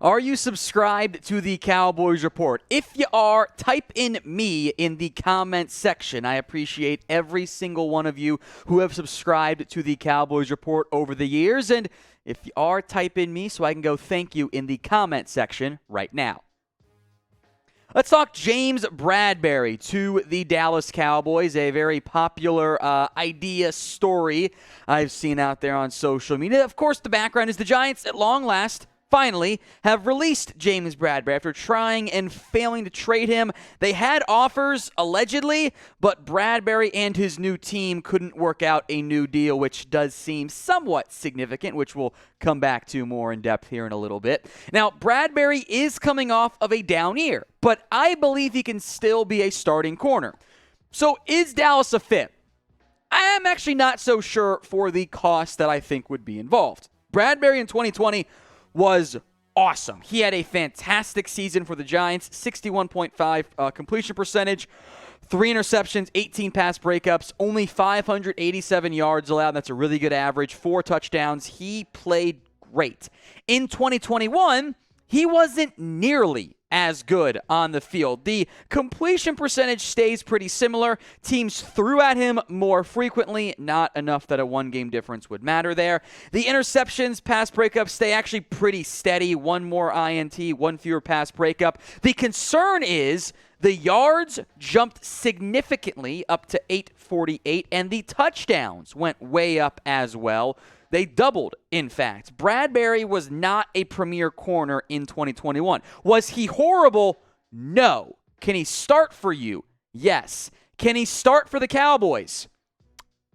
Are you subscribed to the Cowboys Report? If you are, type in me in the comment section. I appreciate every single one of you who have subscribed to the Cowboys Report over the years. And if you are, type in me so I can go thank you in the comment section right now. Let's talk James Bradberry to the Dallas Cowboys, a very popular idea story I've seen out there on social media. Of course, the background is the Giants, at long last, finally have released James Bradberry after trying and failing to trade him. They had offers, allegedly, but Bradberry and his new team couldn't work out a new deal, which does seem somewhat significant, which we'll come back to more in depth here in a little bit. Now, Bradberry is coming off of a down year, but I believe he can still be a starting corner. So is Dallas a fit? I am actually not so sure for the cost that I think would be involved. Bradberry in 2020 was awesome. He had a fantastic season for the Giants, 61.5 completion percentage, 3 interceptions, 18 pass breakups, only 587 yards allowed. That's a really good average, 4 touchdowns. He played great. In 2021, he wasn't nearly as good on the field. The completion percentage stays pretty similar. Teams threw at him more frequently, not enough that a one-game difference would matter there. The interceptions, pass breakups stay actually pretty steady. 1 more INT, 1 fewer pass breakup. The concern is the yards jumped significantly up to 848, and the touchdowns went way up as well. They doubled, in fact. Bradberry was not a premier corner in 2021. Was he horrible? No. Can he start for you? Yes. Can he start for the Cowboys?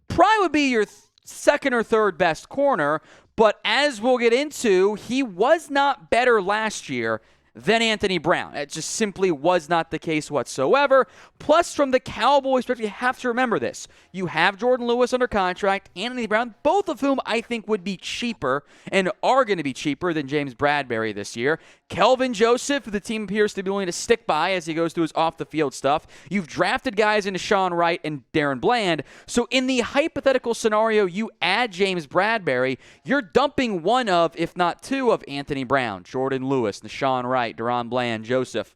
Probably would be your second or third best corner, but as we'll get into, he was not better last year than Anthony Brown. It just simply was not the case whatsoever. Plus, from the Cowboys, you have to remember this. You have Jordan Lewis under contract, Anthony Brown, both of whom I think would be cheaper and are going to be cheaper than James Bradberry this year. Kelvin Joseph, the team appears to be willing to stick by as he goes through his off-the-field stuff. You've drafted guys into Sean Wright and Darren Bland. So in the hypothetical scenario you add James Bradberry, you're dumping one of, if not two, of Anthony Brown, Jordan Lewis, Sean Wright, Deron Bland, Joseph.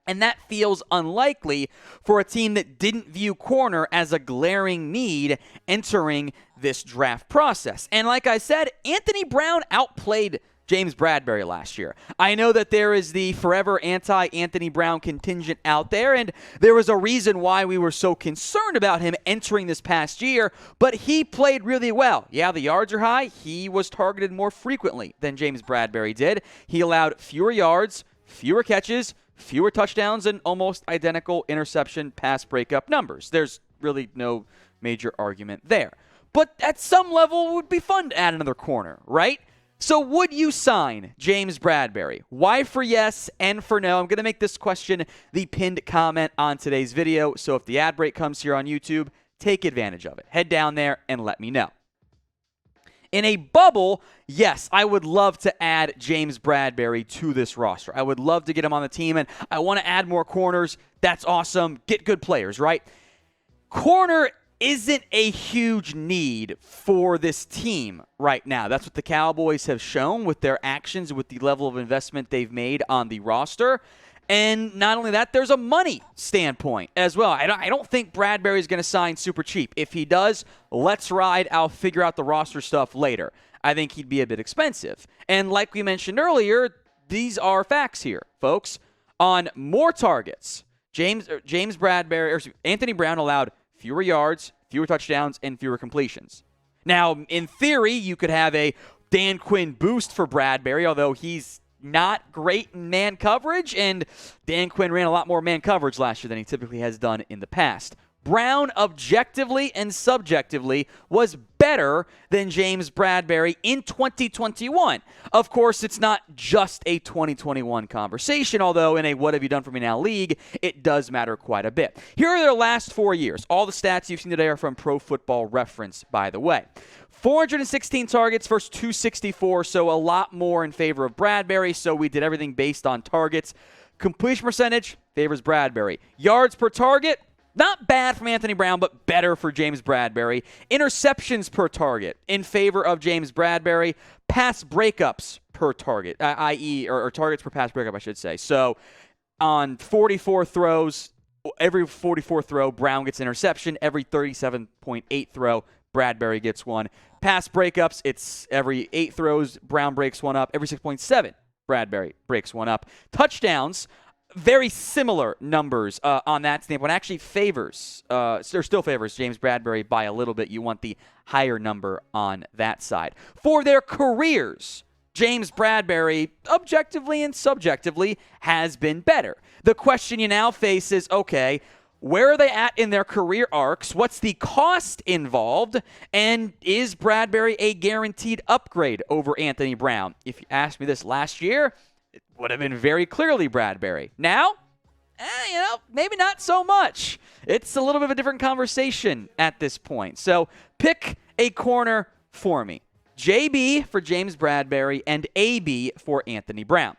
And that feels unlikely for a team that didn't view corner as a glaring need entering this draft process. And like I said, Anthony Brown outplayed James Bradberry last year. I know that there is the forever anti-Anthony Brown contingent out there, and there was a reason why we were so concerned about him entering this past year, but he played really well. Yeah, the yards are high. He was targeted more frequently than James Bradberry did. He allowed fewer yards, fewer catches, fewer touchdowns, and almost identical interception pass breakup numbers. There's really no major argument there. But at some level, it would be fun to add another corner, right? So would you sign James Bradberry? Y for yes, N for no. I'm going to make this question the pinned comment on today's video. So if the ad break comes here on YouTube, take advantage of it. Head down there and let me know. In a bubble, yes, I would love to add James Bradberry to this roster. I would love to get him on the team, and I want to add more corners. That's awesome. Get good players, right? Corner isn't a huge need for this team right now. That's what the Cowboys have shown with their actions, with the level of investment they've made on the roster. And not only that, there's a money standpoint as well. I don't think Bradberry is going to sign super cheap. If he does, let's ride. I'll figure out the roster stuff later. I think he'd be a bit expensive. And like we mentioned earlier, these are facts here, folks. On more targets, Anthony Brown allowed fewer yards, fewer touchdowns, and fewer completions. Now, in theory, you could have a Dan Quinn boost for Bradberry, although he's not great in man coverage, and Dan Quinn ran a lot more man coverage last year than he typically has done in the past. Brown, objectively and subjectively, was better than James Bradberry in 2021. Of course, it's not just a 2021 conversation, although in a what have you done for me now league, it does matter quite a bit. Here are their last 4 years. All the stats you've seen today are from Pro Football Reference, by the way. 416 targets versus 264, so a lot more in favor of Bradberry, so we did everything based on targets. Completion percentage favors Bradberry. Yards per target, Not bad from Anthony Brown, but better for James Bradberry. Interceptions per target in favor of James Bradberry. Pass breakups per target, i.e., or targets per pass breakup, I should say. So on 44 throws, every 44 throw, Brown gets an interception. Every 37.8 throw, Bradberry gets one. Pass breakups, it's every 8 throws, Brown breaks one up. Every 6.7, Bradberry breaks one up. Touchdowns, very similar numbers on that standpoint. Actually still favors James Bradberry by a little bit. You want the higher number on that side. For their careers, James Bradberry, objectively and subjectively, has been better. The question you now face is, okay, where are they at in their career arcs? What's the cost involved? And is Bradberry a guaranteed upgrade over Anthony Brown? If you asked me this last year, it would have been very clearly Bradberry. Now, maybe not so much. It's a little bit of a different conversation at this point. So pick a corner for me. JB for James Bradberry and AB for Anthony Brown.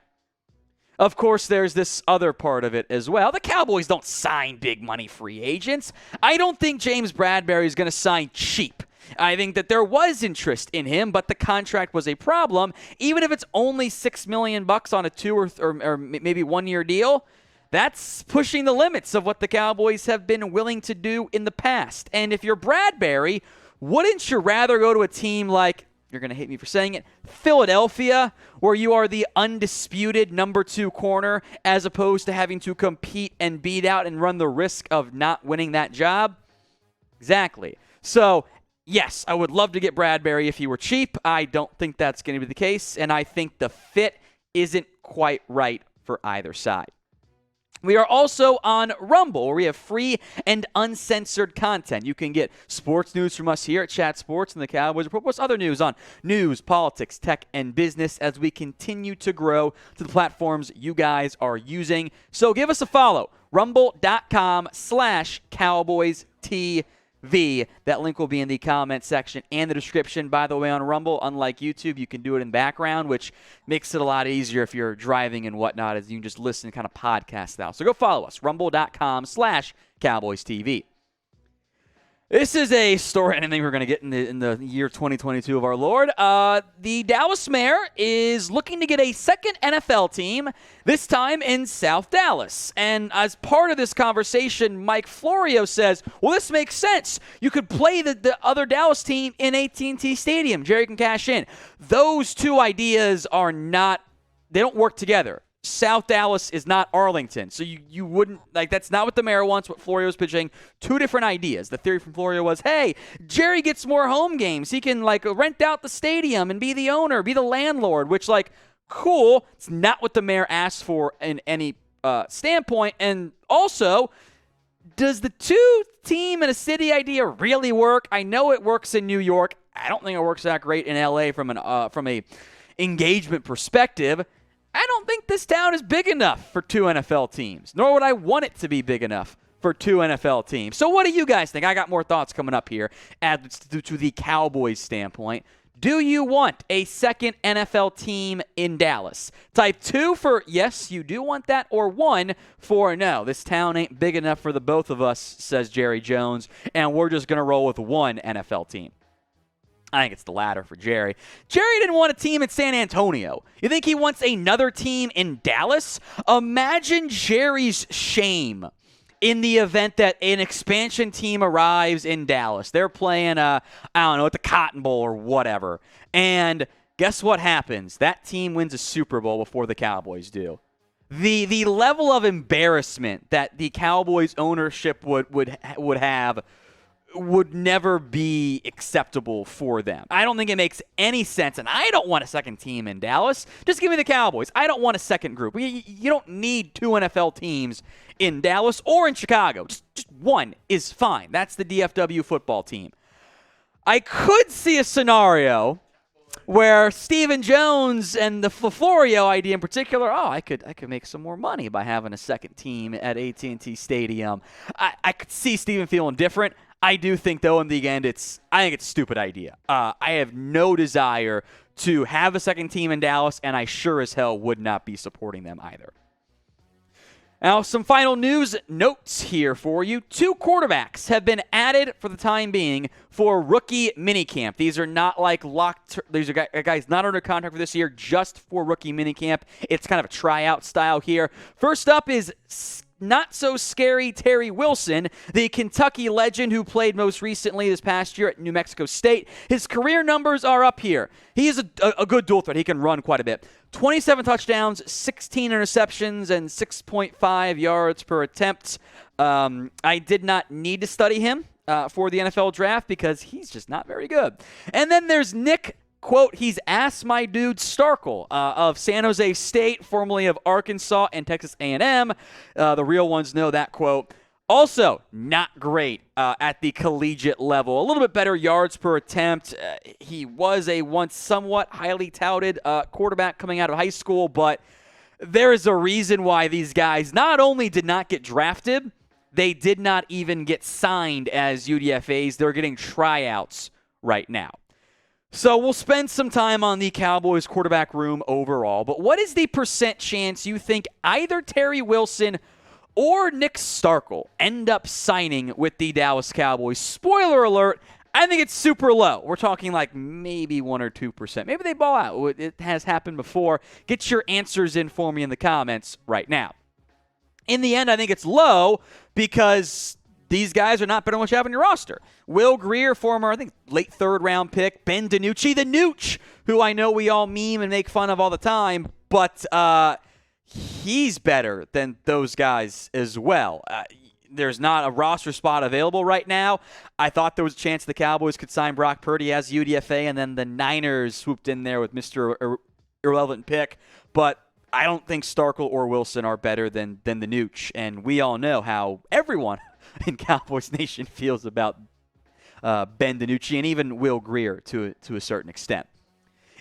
Of course, there's this other part of it as well. The Cowboys don't sign big money free agents. I don't think James Bradberry is going to sign cheap. I think that there was interest in him, but the contract was a problem. Even if it's only $6 million on a 2 or maybe 1 year deal, that's pushing the limits of what the Cowboys have been willing to do in the past. And if you're Bradberry, wouldn't you rather go to a team like, you're going to hate me for saying it, Philadelphia, where you are the undisputed number 2 corner, as opposed to having to compete and beat out and run the risk of not winning that job? Exactly. So, yes, I would love to get Bradberry if he were cheap. I don't think that's going to be the case, and I think the fit isn't quite right for either side. We are also on Rumble, where we have free and uncensored content. You can get sports news from us here at Chat Sports and the Cowboys Report, plus other news on news, politics, tech, and business as we continue to grow to the platforms you guys are using. So give us a follow, rumble.com/CowboysTV. That link will be in the comment section and the description. By the way, on Rumble, unlike YouTube, you can do it in background, which makes it a lot easier if you're driving and whatnot, as you can just listen kind of podcast style. So go follow us, rumble.com/CowboysTV. This is a story I didn't think we were going to get in the year 2022 of our Lord. The Dallas Mayor is looking to get a second NFL team, this time in South Dallas. And as part of this conversation, Mike Florio says, well, this makes sense. You could play the other Dallas team in AT&T Stadium. Jerry can cash in. Those two ideas are not, they don't work together. South Dallas is not Arlington. So you wouldn't, that's not what the mayor wants, what Florio's pitching. Two different ideas. The theory from Florio was, hey, Jerry gets more home games. He can, rent out the stadium and be the owner, be the landlord, which, cool. It's not what the mayor asked for in any standpoint. And also, does the two-team and a city idea really work? I know it works in New York. I don't think it works that great in L.A. from a engagement perspective. I don't think this town is big enough for two NFL teams, nor would I want it to be big enough for two NFL teams. So what do you guys think? I got more thoughts coming up here to the Cowboys standpoint. Do you want a second NFL team in Dallas? Type 2 for yes, you do want that, or 1 for no. This town ain't big enough for the both of us, says Jerry Jones, and we're just going to roll with one NFL team. I think it's the latter for Jerry. Jerry didn't want a team in San Antonio. You think he wants another team in Dallas? Imagine Jerry's shame in the event that an expansion team arrives in Dallas. They're playing, at the Cotton Bowl or whatever. And guess what happens? That team wins a Super Bowl before the Cowboys do. The level of embarrassment that the Cowboys ownership would have would never be acceptable for them. I don't think it makes any sense, and I don't want a second team in Dallas. Just give me the Cowboys. I don't want a second group. You don't need two NFL teams in Dallas or in Chicago. Just one is fine. That's the DFW football team. I could see a scenario where Stephen Jones and the Florio idea in particular, I could make some more money by having a second team at AT&T Stadium. I could see Stephen feeling different. I do think, though, in the end, I think it's a stupid idea. I have no desire to have a second team in Dallas, and I sure as hell would not be supporting them either. Now, some final news notes here for you. 2 quarterbacks have been added for the time being for Rookie Minicamp. These are not like locked. These are guys not under contract for this year, just for Rookie Minicamp. It's kind of a tryout style here. First up is not so scary Terry Wilson, the Kentucky legend who played most recently this past year at New Mexico State. His career numbers are up here. He is a good dual threat. He can run quite a bit. 27 touchdowns, 16 interceptions, and 6.5 yards per attempt. I did not need to study him for the NFL draft because he's just not very good. And then there's Nick, quote, he's asked my dude Starkel of San Jose State, formerly of Arkansas and Texas A&M. The real ones know that quote. Also, not great at the collegiate level. A little bit better yards per attempt. He was a once somewhat highly touted quarterback coming out of high school, but there is a reason why these guys not only did not get drafted, they did not even get signed as UDFAs. They're getting tryouts right now. So we'll spend some time on the Cowboys quarterback room overall, but what is the % chance you think either Terry Wilson or Nick Starkel end up signing with the Dallas Cowboys? Spoiler alert, I think it's super low. We're talking like maybe 1 or 2%. Maybe they ball out. It has happened before. Get your answers in for me in the comments right now. In the end, I think it's low because these guys are not better than what you have on your roster. Will Grier, former, I think, late 3rd round pick. Ben DiNucci, the Nooch, who I know we all meme and make fun of all the time, but he's better than those guys as well. There's not a roster spot available right now. I thought there was a chance the Cowboys could sign Brock Purdy as UDFA, and then the Niners swooped in there with Mr. Irrelevant pick. But I don't think Starkel or Wilson are better than the Nooch, and we all know how everyone in Cowboys Nation feels about Ben DiNucci and even Will Grier to a certain extent.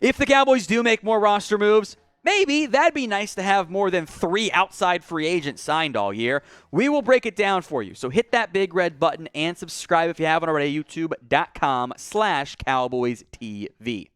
If the Cowboys do make more roster moves, maybe that'd be nice to have more than 3 outside free agents signed all year. We will break it down for you. So hit that big red button and subscribe if you haven't already. YouTube.com/CowboysTV.